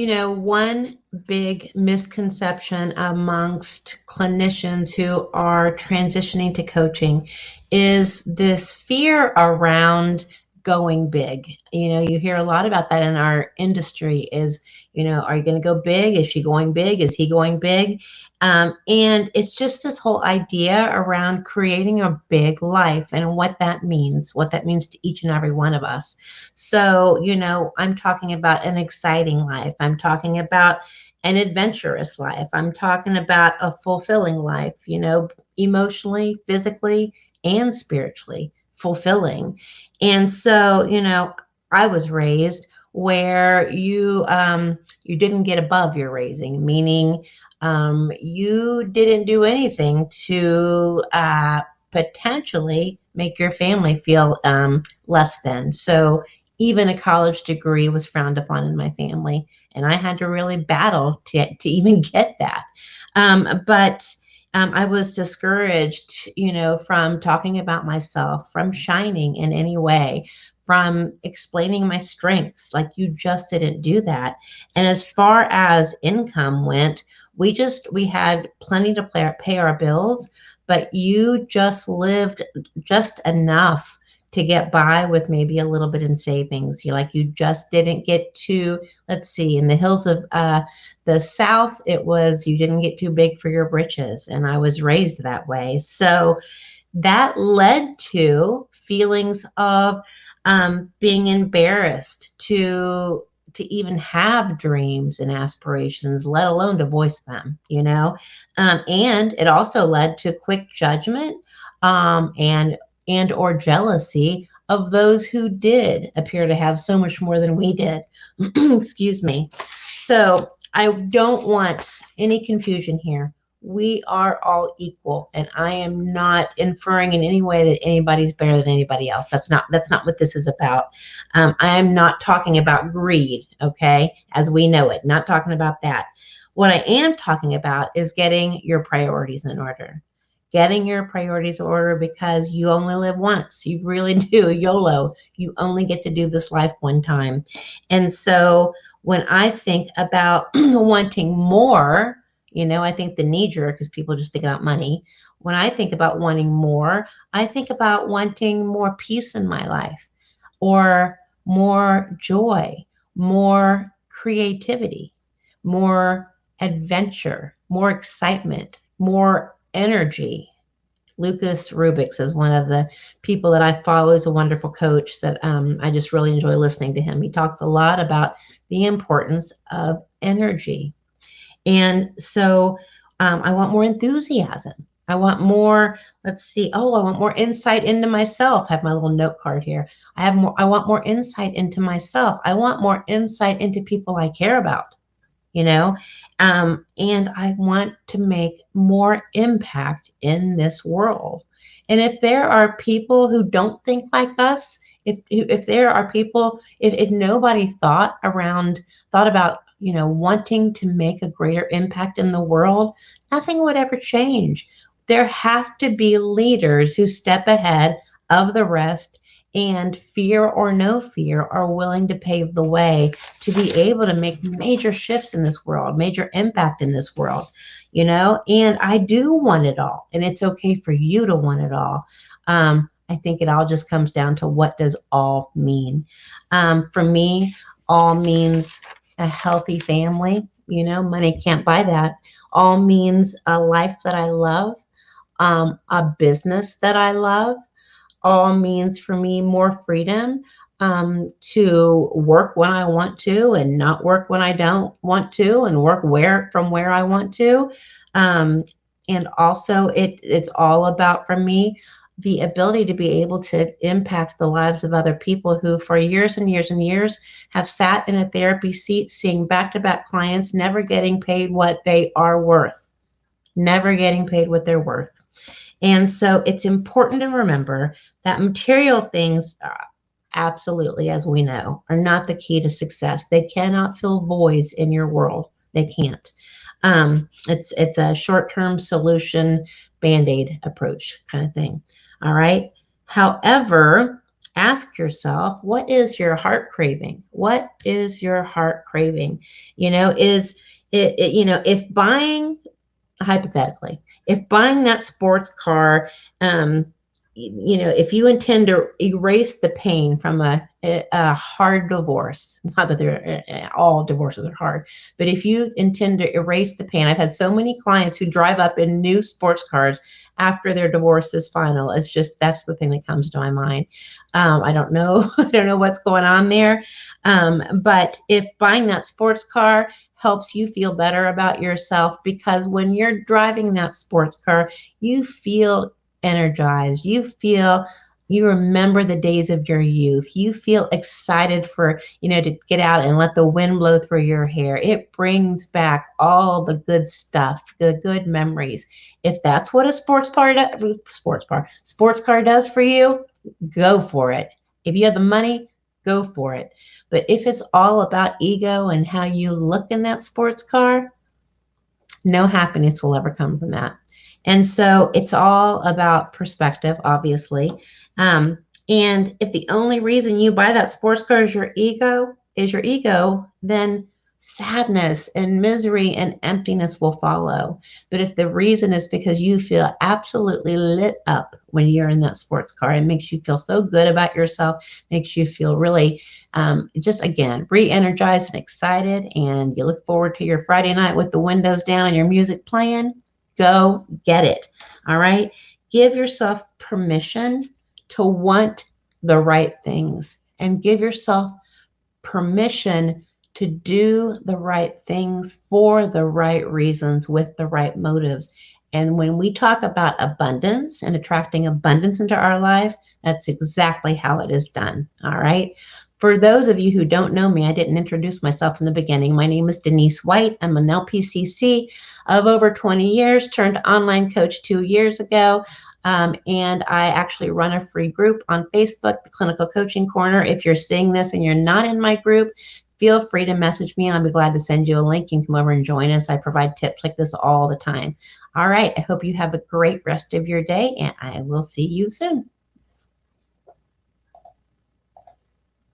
One big misconception amongst clinicians who are transitioning to coaching is this fear around going big. You hear a lot about that in our industry is, are you going to go big? Is she going big? Is he going big? And it's just this whole idea around creating a big life and what that means to each and every one of us. So, I'm talking about an exciting life. I'm talking about an adventurous life. I'm talking about a fulfilling life, emotionally, physically, and spiritually fulfilling. And so, I was raised where you didn't get above your raising, meaning you didn't do anything to potentially make your family feel less than. So even a college degree was frowned upon in my family, and I had to really battle to even get that. But I was discouraged, from talking about myself, from shining in any way, from explaining my strengths. Like, you just didn't do that. And as far as income went, we had plenty to pay our bills, but you just lived just enough to get by with maybe a little bit in savings. You just didn't get to, let's see, in the hills of the South, it was, you didn't get too big for your britches. And I was raised that way. So that led to feelings of being embarrassed to even have dreams and aspirations, let alone to voice them, and it also led to quick judgment and or jealousy of those who did appear to have so much more than we did. Excuse me. So I don't want any confusion here. We are all equal, and I am not inferring in any way that anybody's better than anybody else. That's not what this is about. I am not talking about greed, okay, as we know it. Not talking about that. What I am talking about is getting your priorities in order. Getting your priorities in order, because you only live once. You really do. YOLO. You only get to do this life one time. And so when I think about wanting more, I think the knee jerk, because people just think about money. When I think about wanting more, I think about wanting more peace in my life, or more joy, more creativity, more adventure, more excitement, more energy. Lucas Rubix is one of the people that I follow. He's a wonderful coach that I just really enjoy listening to him. He talks a lot about the importance of energy. And so I want more enthusiasm. I want more, let's see, I want more insight into myself. I have my little note card here. I want more insight into myself. I want more insight into people I care about, and I want to make more impact in this world. And if there are people who don't think like us, if there are people, if nobody thought about, wanting to make a greater impact in the world, nothing would ever change. There have to be leaders who step ahead of the rest, and fear or no fear are willing to pave the way to be able to make major shifts in this world, major impact in this world, and I do want it all, and it's okay for you to want it all. I think it all just comes down to, what does all mean? For me, all means a healthy family. Money can't buy that. All means a life that I love, a business that I love. All means for me more freedom to work when I want to, and not work when I don't want to, and work from where I want to. And also it's all about, for me, the ability to be able to impact the lives of other people who for years and years and years have sat in a therapy seat seeing back-to-back clients, never getting paid what they are worth, never getting paid what they're worth. And so it's important to remember that material things, absolutely, as we know, are not the key to success. They cannot fill voids in your world. They can't. It's a short-term solution, Band-Aid approach kind of thing. All right. However, ask yourself, what is your heart craving? What is your heart craving? Is it if buying, hypothetically, if buying that sports car, if you intend to erase the pain from a hard divorce, not that they're all divorces are hard, but if you intend to erase the pain, I've had so many clients who drive up in new sports cars after their divorce is final. It's just, that's the thing that comes to my mind. I don't know. I don't know what's going on there. But if buying that sports car helps you feel better about yourself, because when you're driving that sports car, you feel energized. You remember the days of your youth. You feel excited to get out and let the wind blow through your hair. It brings back all the good stuff, the good memories. If that's what a sports car does for you, go for it. If you have the money, go for it. But if it's all about ego and how you look in that sports car, no happiness will ever come from that. And so it's all about perspective, obviously. And if the only reason you buy that sports car is your ego, then sadness and misery and emptiness will follow. But if the reason is because you feel absolutely lit up when you're in that sports car, it makes you feel so good about yourself, makes you feel really just, again, re-energized and excited, and you look forward to your Friday night with the windows down and your music playing, go get it. All right. Give yourself permission to want the right things, and give yourself permission to do the right things for the right reasons with the right motives. And when we talk about abundance and attracting abundance into our life, that's exactly how it is done. All right. For those of you who don't know me, I didn't introduce myself in the beginning. My name is Denise White. I'm an LPCC of over 20 years, turned online coach 2 years ago. And I actually run a free group on Facebook, the Clinical Coaching Corner. If you're seeing this and you're not in my group, feel free to message me, and I'll be glad to send you a link. You can come over and join us. I provide tips like this all the time. All right. I hope you have a great rest of your day, and I will see you soon.